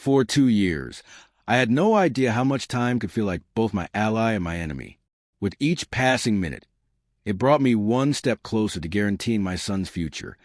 For 2 years. I had no idea how much time could feel like both my ally and my enemy. With each passing minute, it brought me one step closer to guaranteeing my son's future,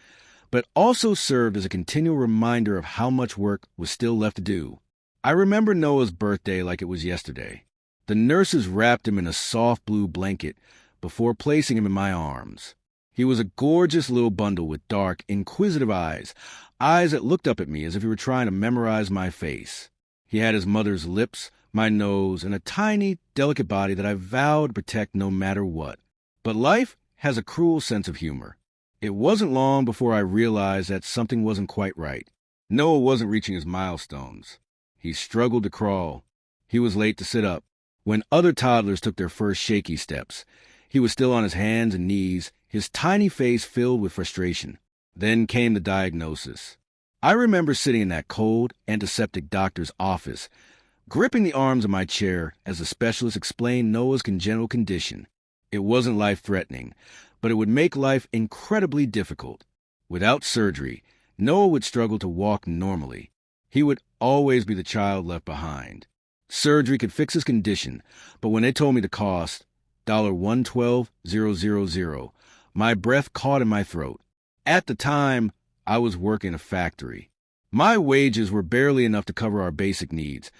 but also served as a continual reminder of how much work was still left to do. I remember Noah's birthday like it was yesterday. The nurses wrapped him in a soft blue blanket before placing him in my arms. He was a gorgeous little bundle with dark, inquisitive eyes that looked up at me as if he were trying to memorize my face. He had his mother's lips, my nose, and a tiny, delicate body that I vowed to protect no matter what. But life has a cruel sense of humor. It wasn't long before I realized that something wasn't quite right. Noah wasn't reaching his milestones. He struggled to crawl. He was late to sit up. When other toddlers took their first shaky steps, he was still on his hands and knees, his tiny face filled with frustration. Then came the diagnosis. I remember sitting in that cold, antiseptic doctor's office, gripping the arms of my chair as the specialist explained Noah's congenital condition. It wasn't life-threatening, but it would make life incredibly difficult. Without surgery, Noah would struggle to walk normally. He would always be the child left behind. Surgery could fix his condition, but when they told me the cost, $112,000, my breath caught in my throat. At the time, I was working a factory. My wages were barely enough to cover our basic needs,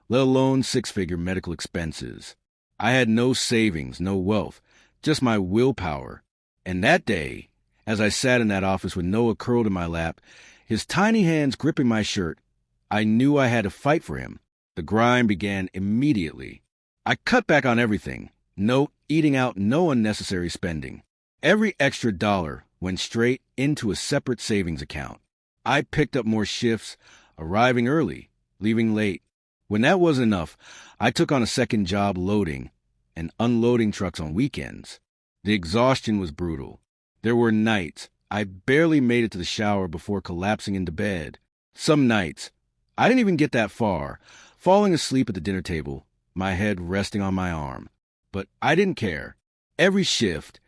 let alone six-figure medical expenses. I had no savings, no wealth, just my willpower. And that day, as I sat in that office with Noah curled in my lap, his tiny hands gripping my shirt, I knew I had to fight for him. The grind began immediately. I cut back on everything. No eating out, no unnecessary spending. Every extra dollar went straight into a separate savings account. I picked up more shifts, arriving early, leaving late. When that wasn't enough, I took on a second job loading and unloading trucks on weekends. The exhaustion was brutal. There were nights I barely made it to the shower before collapsing into bed. Some nights, I didn't even get that far, falling asleep at the dinner table, my head resting on my arm. But I didn't care. Every shift,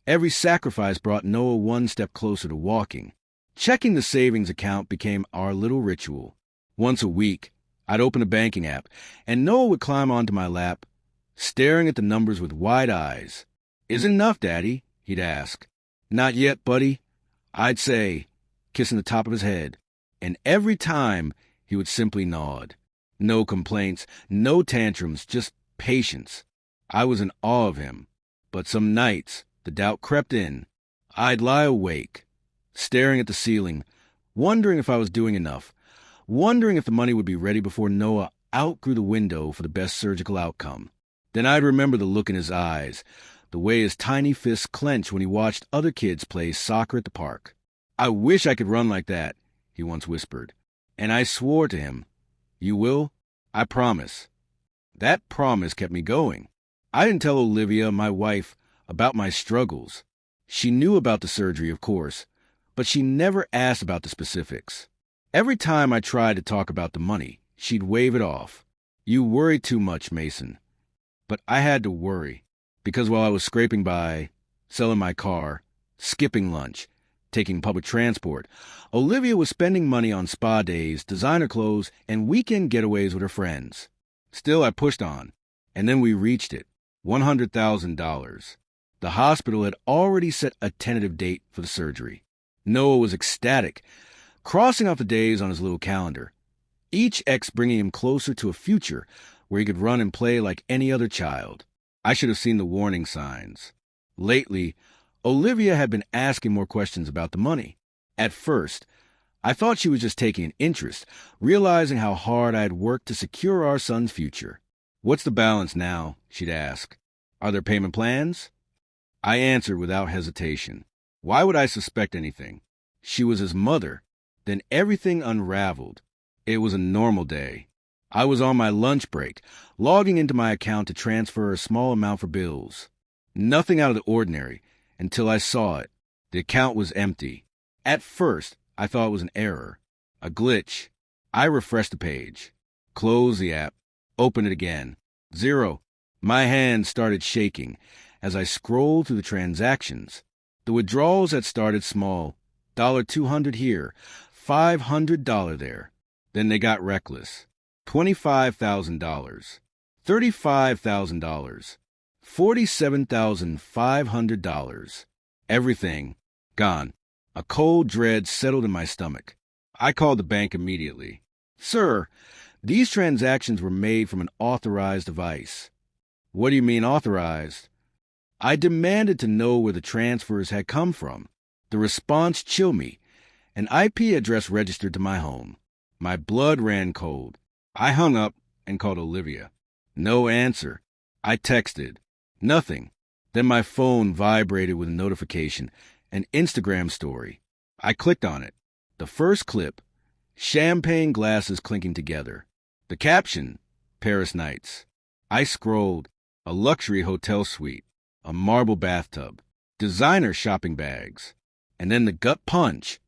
every sacrifice brought Noah one step closer to walking. Checking the savings account became our little ritual. Once a week, I'd open a banking app, and Noah would climb onto my lap, staring at the numbers with wide eyes. "Isn't enough, Daddy?" he'd ask. "Not yet, buddy," I'd say, kissing the top of his head. And every time, he would simply nod. No complaints, no tantrums, just patience. I was in awe of him. But some nights, the doubt crept in. I'd lie awake, staring at the ceiling, wondering if I was doing enough, wondering if the money would be ready before Noah outgrew the window for the best surgical outcome. Then I'd remember the look in his eyes, the way his tiny fists clenched when he watched other kids play soccer at the park. "I wish I could run like that," he once whispered. And I swore to him, "You will? I promise." That promise kept me going. I didn't tell Olivia, my wife, about my struggles. She knew about the surgery, of course, but she never asked about the specifics. Every time I tried to talk about the money, she'd wave it off. "You worry too much, Mason." But I had to worry, because while I was scraping by, selling my car, skipping lunch, taking public transport, Olivia was spending money on spa days, designer clothes, and weekend getaways with her friends. Still, I pushed on, and then we reached it, $100,000. The hospital had already set a tentative date for the surgery. Noah was ecstatic, crossing off the days on his little calendar, each X bringing him closer to a future where he could run and play like any other child. I should have seen the warning signs. Lately, Olivia had been asking more questions about the money. At first, I thought she was just taking an interest, realizing how hard I had worked to secure our son's future. "What's the balance now?" she'd ask. "Are there payment plans?" I answered without hesitation. Why would I suspect anything? She was his mother. Then everything unraveled. It was a normal day. I was on my lunch break, logging into my account to transfer a small amount for bills. Nothing out of the ordinary, until I saw it. The account was empty. At first, I thought it was an error, a glitch. I refreshed the page, closed the app, opened it again. Zero. My hands started shaking as I scrolled through the transactions. The withdrawals had started small. $200 here, $500 there. Then they got reckless. $25,000. $35,000. $47,500. Everything gone. A cold dread settled in my stomach. I called the bank immediately. Sir, these transactions were made from an authorized device. What do you mean authorized? I demanded to know where the transfers had come from. The response chilled me. An IP address registered to my home. My blood ran cold. I hung up and called Olivia. No answer. I texted. Nothing. Then my phone vibrated with a notification, an Instagram story. I clicked on it. The first clip, champagne glasses clinking together. The caption, Paris Nights. I scrolled. A luxury hotel suite, a marble bathtub, designer shopping bags. And then the gut punch.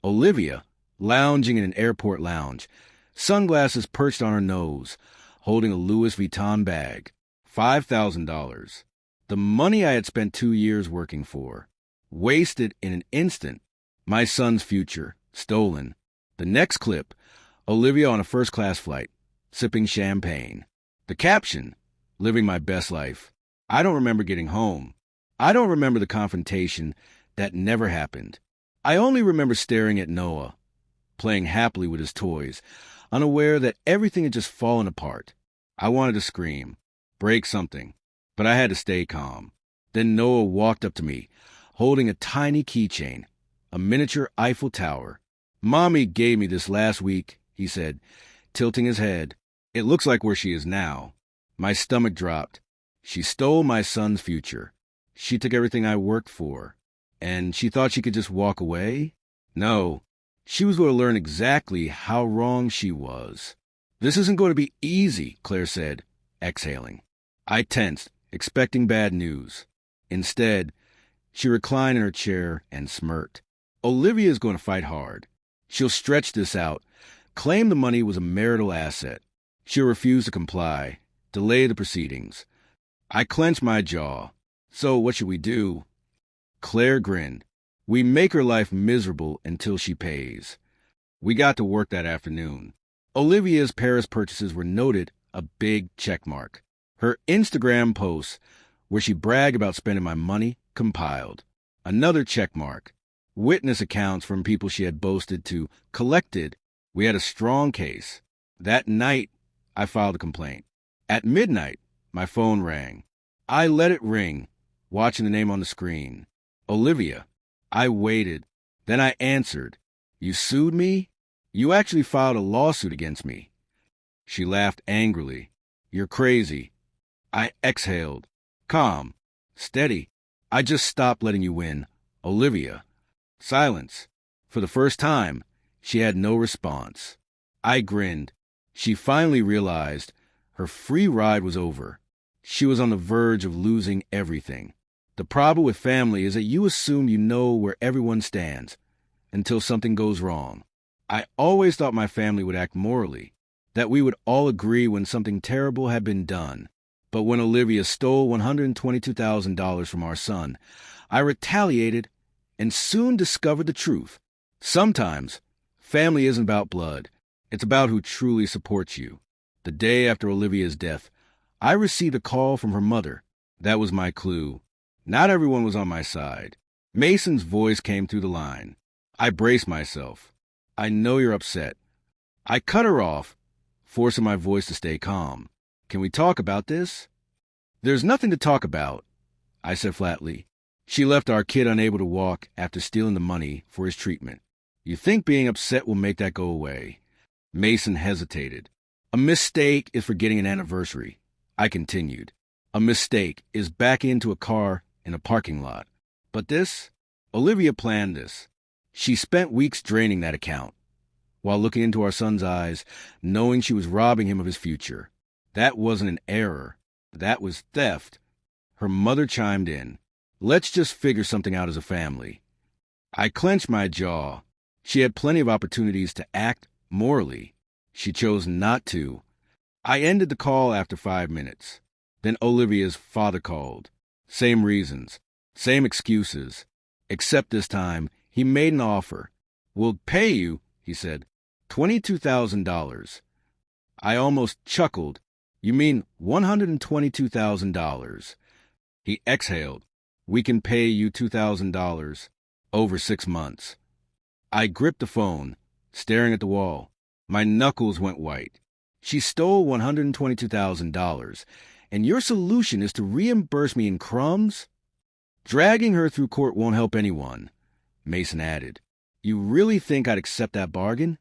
Olivia, lounging in an airport lounge, sunglasses perched on her nose, holding a Louis Vuitton bag. $5,000. The money I had spent 2 years working for. Wasted in an instant. My son's future. Stolen. The next clip, Olivia on a first-class flight, sipping champagne. The caption, living my best life. I don't remember getting home. I don't remember the confrontation that never happened. I only remember staring at Noah, playing happily with his toys, unaware that everything had just fallen apart. I wanted to scream, break something, but I had to stay calm. Then Noah walked up to me, holding a tiny keychain, a miniature Eiffel Tower. Mommy gave me this last week, he said, tilting his head. It looks like where she is now. My stomach dropped. She stole my son's future. She took everything I worked for. And she thought she could just walk away? No. She was going to learn exactly how wrong she was. This isn't going to be easy, Claire said, exhaling. I tensed, expecting bad news. Instead, she reclined in her chair and smirked. Olivia is going to fight hard. She'll stretch this out, claim the money was a marital asset. She'll refuse to comply, delay the proceedings. I clenched my jaw. So what should we do? Claire grinned. We make her life miserable until she pays. We got to work that afternoon. Olivia's Paris purchases were noted, a big check mark. Her Instagram posts, where she bragged about spending my money, compiled. Another check mark. Witness accounts from people she had boasted to, collected. We had a strong case. That night, I filed a complaint. At midnight, my phone rang. I let it ring, watching the name on the screen. Olivia. I waited. Then I answered. You sued me? You actually filed a lawsuit against me. She laughed angrily. You're crazy. I exhaled. Calm. Steady. I just stopped letting you win. Olivia. Silence. For the first time, she had no response. I grinned. She finally realized her free ride was over. She was on the verge of losing everything. The problem with family is that you assume you know where everyone stands until something goes wrong. I always thought my family would act morally, that we would all agree when something terrible had been done. But when Olivia stole $122,000 from our son, I retaliated and soon discovered the truth. Sometimes, family isn't about blood. It's about who truly supports you. The day after Olivia's death, I received a call from her mother. That was my clue. Not everyone was on my side. Mason's voice came through the line. I braced myself. I know you're upset. I cut her off, forcing my voice to stay calm. Can we talk about this? There's nothing to talk about, I said flatly. She left our kid unable to walk after stealing the money for his treatment. You think being upset will make that go away? Mason hesitated. A mistake is forgetting an anniversary, I continued. A mistake is backing into a car in a parking lot. But this? Olivia planned this. She spent weeks draining that account, while looking into our son's eyes, knowing she was robbing him of his future. That wasn't an error. That was theft. Her mother chimed in. Let's just figure something out as a family. I clenched my jaw. She had plenty of opportunities to act morally. She chose not to. I ended the call after 5 minutes. Then Olivia's father called. Same reasons, same excuses. Except this time, he made an offer. We'll pay you, he said. $22,000. I almost chuckled. You mean $122,000. He exhaled. We can pay you $2,000 over 6 months. I gripped the phone, staring at the wall. My knuckles went white. She stole $122,000, and your solution is to reimburse me in crumbs? Dragging her through court won't help anyone, Mason added. You really think I'd accept that bargain?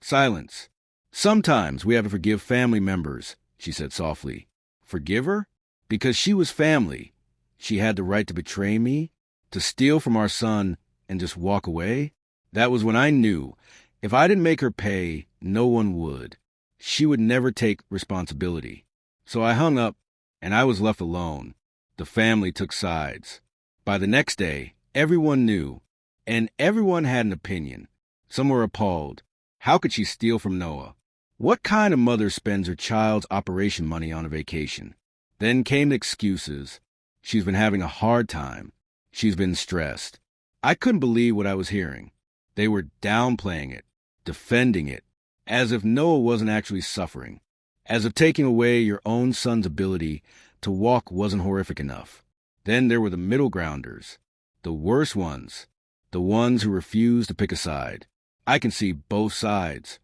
Silence. Sometimes we have to forgive family members, she said softly. Forgive her? Because she was family. She had the right to betray me, to steal from our son, and just walk away? That was when I knew if I didn't make her pay, no one would. She would never take responsibility. So I hung up, and I was left alone. The family took sides. By the next day, everyone knew, and everyone had an opinion. Some were appalled. How could she steal from Noah? What kind of mother spends her child's operation money on a vacation? Then came the excuses. She's been having a hard time. She's been stressed. I couldn't believe what I was hearing. They were downplaying it, defending it, as if Noah wasn't actually suffering, as if taking away your own son's ability to walk wasn't horrific enough. Then there were the middle grounders, the worst ones, the ones who refused to pick a side. I can see both sides.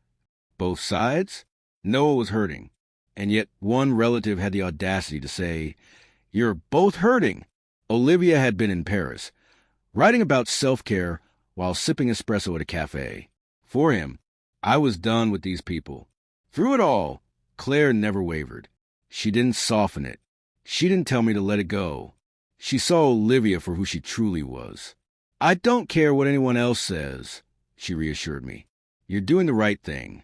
Both sides? Noah was hurting, and yet one relative had the audacity to say, "You're both hurting." Olivia had been in Paris, writing about self-care while sipping espresso at a cafe. For him, I was done with these people. Through it all, Claire never wavered. She didn't soften it. She didn't tell me to let it go. She saw Olivia for who she truly was. I don't care what anyone else says, she reassured me. You're doing the right thing.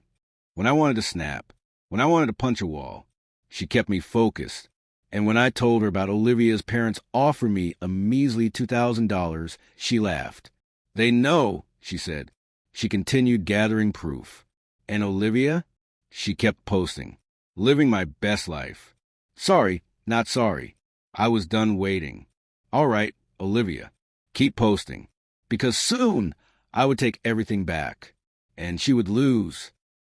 When I wanted to snap, when I wanted to punch a wall, she kept me focused. And when I told her about Olivia's parents offering me a measly $2,000, she laughed. They know, she said. She continued gathering proof. And Olivia? She kept posting, living my best life. Sorry, not sorry. I was done waiting. All right, Olivia, keep posting. Because soon I would take everything back. And she would lose.